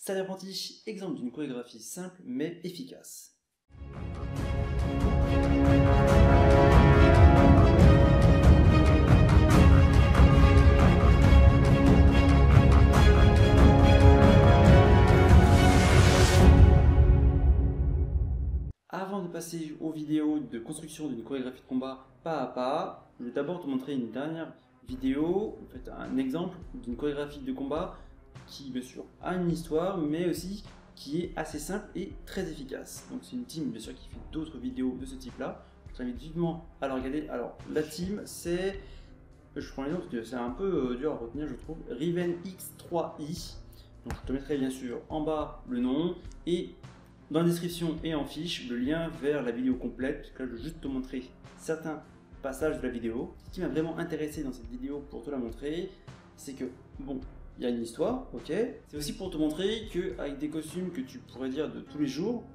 Salut apprenti, exemple d'une chorégraphie simple mais efficace. Avant de passer aux vidéos de construction d'une chorégraphie de combat pas à pas, je vais d'abord te montrer une dernière vidéo, en fait un exemple d'une chorégraphie de combat qui bien sûr a une histoire mais aussi qui est assez simple et très efficace. Donc c'est une team bien sûr qui fait d'autres vidéos de ce type là, je t'invite vivement à la regarder. Alors la team c'est, je prends l'exemple parce que c'est un peu dur à retenir je trouve, Riven X3i. Donc je te mettrai bien sûr en bas le nom et dans la description et en fiche le lien vers la vidéo complète, parce que là je vais juste te montrer certains passages de la vidéo. Ce qui m'a vraiment intéressé dans cette vidéo pour te la montrer, c'est que bon, il y a une histoire, ok. C'est aussi pour te montrer qu'avec des costumes que tu pourrais dire de tous les jours,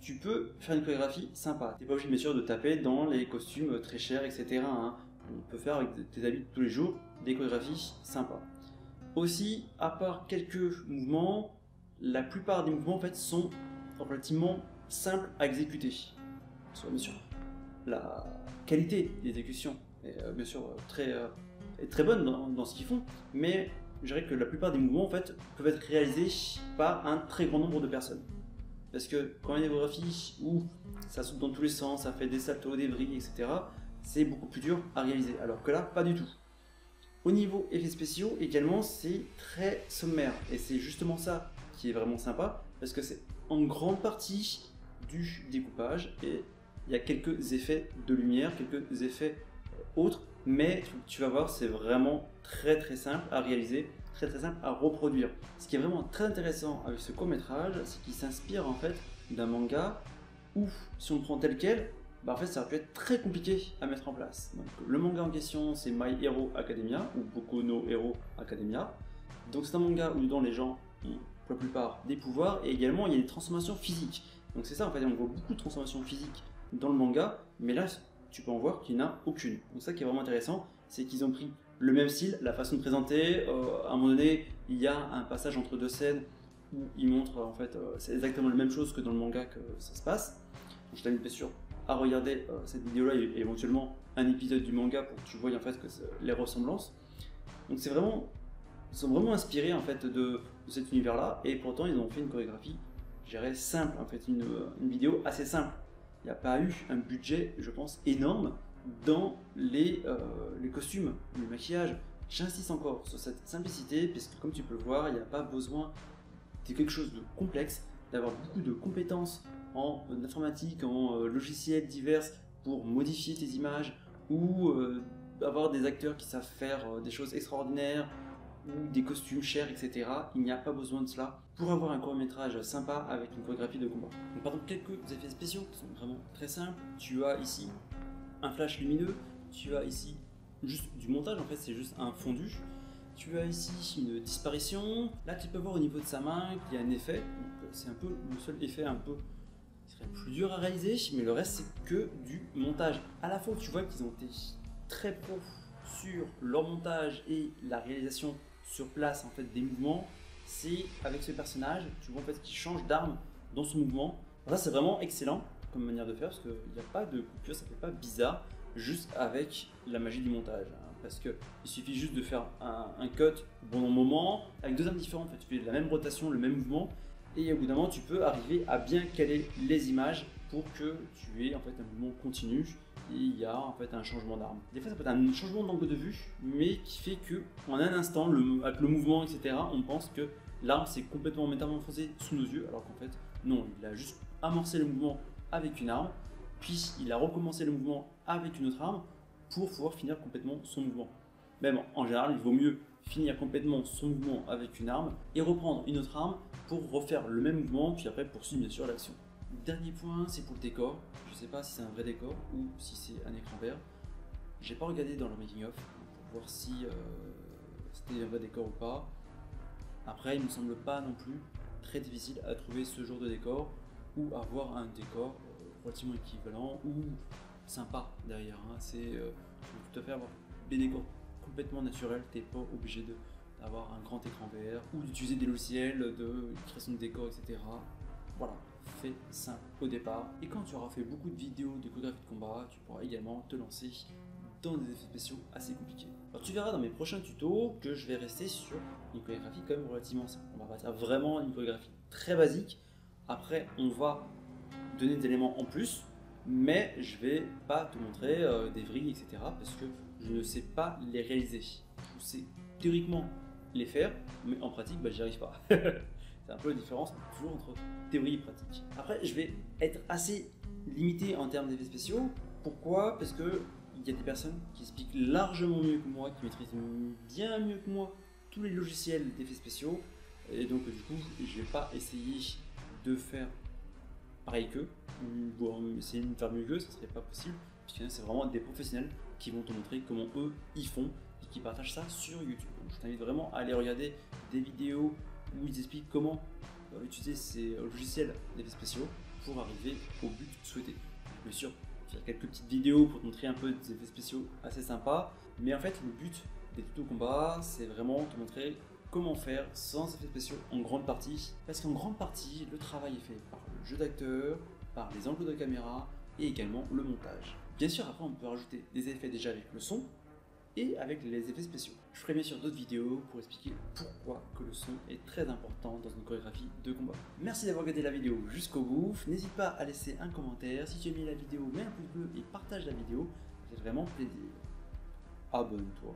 tu peux faire une chorégraphie sympa. Tu n'es pas obligé bien sûr de taper dans les costumes très chers, etc. hein. On peut faire avec tes habits de tous les jours des chorégraphies sympas. Aussi, à part quelques mouvements, la plupart des mouvements en fait sont relativement simples à exécuter. Soit bien sûr la qualité d'exécution est bien sûr est très bonne dans ce qu'ils font, mais je dirais que la plupart des mouvements en fait peuvent être réalisés par un très grand nombre de personnes. Parce que quand il y a des chorégraphies où ça saute dans tous les sens, ça fait des saltos, des vrilles, etc., c'est beaucoup plus dur à réaliser. Alors que là, pas du tout. Au niveau effets spéciaux également, c'est très sommaire. Et c'est justement ça qui est vraiment sympa, parce que c'est en grande partie du découpage et il y a quelques effets de lumière, quelques effets autres, mais tu vas voir, c'est vraiment très simple à réaliser, très simple à reproduire. Ce qui est vraiment très intéressant avec ce court-métrage, c'est qu'il s'inspire en fait d'un manga où, si on le prend tel quel, bah en fait ça aurait pu être très compliqué à mettre en place. Donc, le manga en question c'est My Hero Academia ou Boku no Hero Academia. Donc c'est un manga où dedans les gens ont pour la plupart des pouvoirs et également il y a des transformations physiques. Donc c'est ça en fait, on voit beaucoup de transformations physiques dans le manga, mais là tu peux en voir qu'il n'y en a aucune. Donc ça qui est vraiment intéressant, c'est qu'ils ont pris le même style, la façon de présenter. À un moment donné, il y a un passage entre deux scènes où ils montrent en fait c'est exactement la même chose que dans le manga que ça se passe. Donc, je t'invite bien sûr à regarder cette vidéo-là et éventuellement un épisode du manga pour que tu vois en fait que les ressemblances. Donc c'est vraiment, ils sont vraiment inspirés en fait de cet univers-là et pourtant ils ont fait une chorégraphie, je dirais simple en fait, une vidéo assez simple. Il n'y a pas eu un budget, je pense, énorme dans les costumes, le maquillage. J'insiste encore sur cette simplicité parce que comme tu peux le voir, il n'y a pas besoin de quelque chose de complexe, d'avoir beaucoup de compétences en informatique, en logiciels divers pour modifier tes images ou avoir des acteurs qui savent faire des choses extraordinaires ou des costumes chers, etc. Il n'y a pas besoin de cela pour avoir un court-métrage sympa avec une chorégraphie de combat. Donc, par exemple, quelques effets spéciaux qui sont vraiment très simples. Tu as ici un flash lumineux, tu as ici juste du montage, en fait c'est juste un fondu. Tu as ici une disparition. Là tu peux voir au niveau de sa main qu'il y a un effet. C'est un peu le seul effet un peu qui serait plus dur à réaliser, mais le reste c'est que du montage. À la fois tu vois qu'ils ont été très pros sur leur montage et la réalisation sur place en fait des mouvements. C'est avec ce personnage, tu vois en fait qu'il change d'arme dans son mouvement. Alors ça c'est vraiment excellent comme manière de faire parce qu'il n'y a pas de coupure, ça fait pas bizarre, juste avec la magie du montage. Parce qu'il suffit juste de faire un cut au bon moment, avec deux armes différentes, en fait, tu fais la même rotation, le même mouvement, et au bout d'un moment tu peux arriver à bien caler les images pour que tu aies en fait un mouvement continu et il y a en fait un changement d'arme. Des fois ça peut être un changement d'angle de vue, mais qui fait que en un instant, avec le mouvement, etc., on pense que l'arme s'est complètement métamorphosée sous nos yeux, alors qu'en fait non, il a juste amorcé le mouvement avec une arme, puis il a recommencé le mouvement avec une autre arme pour pouvoir finir complètement son mouvement. Même en général, il vaut mieux finir complètement son mouvement avec une arme et reprendre une autre arme pour refaire le même mouvement, puis après poursuivre bien sûr l'action. Dernier point, c'est pour le décor. Je ne sais pas si c'est un vrai décor ou si c'est un écran vert. J'ai pas regardé dans le making of pour voir si c'était un vrai décor ou pas. Après, il me semble pas non plus très difficile à trouver ce genre de décor ou avoir un décor relativement équivalent ou sympa derrière. Tu peux tout à fait avoir des décors complètement naturels, t'es pas obligé de d'avoir un grand écran vert ou d'utiliser des logiciels de création de décors, etc. Voilà, fais simple au départ. Et quand tu auras fait beaucoup de vidéos de chorégraphie de combat, tu pourras également te lancer dans des effets spéciaux assez compliqués. Alors tu verras dans mes prochains tutos que je vais rester sur une chorégraphie quand même relativement simple. On va partir vraiment d'une chorégraphie très basique. Après, on va donner des éléments en plus, mais je vais pas te montrer des vrilles, etc. parce que je ne sais pas les réaliser. Je sais théoriquement les faire, mais en pratique, j'y arrive pas. C'est un peu la différence toujours entre théorie et pratique. Après, je vais être assez limité en termes d'effets spéciaux. Pourquoi? Parce que il y a des personnes qui expliquent largement mieux que moi, qui maîtrisent bien mieux que moi tous les logiciels d'effets spéciaux. Et donc, du coup, je vais pas essayer de faire pareil qu'eux, ou essayer de faire mieux qu'eux, ça serait pas possible, puisque c'est vraiment des professionnels qui vont te montrer comment eux ils font et qui partagent ça sur YouTube. Donc, je t'invite vraiment à aller regarder des vidéos où ils expliquent comment utiliser ces logiciels d'effets spéciaux pour arriver au but souhaité. Bien sûr, faire quelques petites vidéos pour te montrer un peu des effets spéciaux assez sympas, mais en fait le but des tutos combat, c'est vraiment te montrer comment faire sans effets spéciaux en grande partie, parce qu'en grande partie le travail est fait par le jeu d'acteur, par les angles de caméra et également le montage. Bien sûr, après on peut rajouter des effets déjà avec le son et avec les effets spéciaux. Je ferai bien sûr d'autres vidéos pour expliquer pourquoi que le son est très important dans une chorégraphie de combat. Merci d'avoir regardé la vidéo jusqu'au bout. N'hésite pas à laisser un commentaire. Si tu as aimé la vidéo, mets un pouce bleu et partage la vidéo. Ça fait vraiment plaisir. Abonne-toi.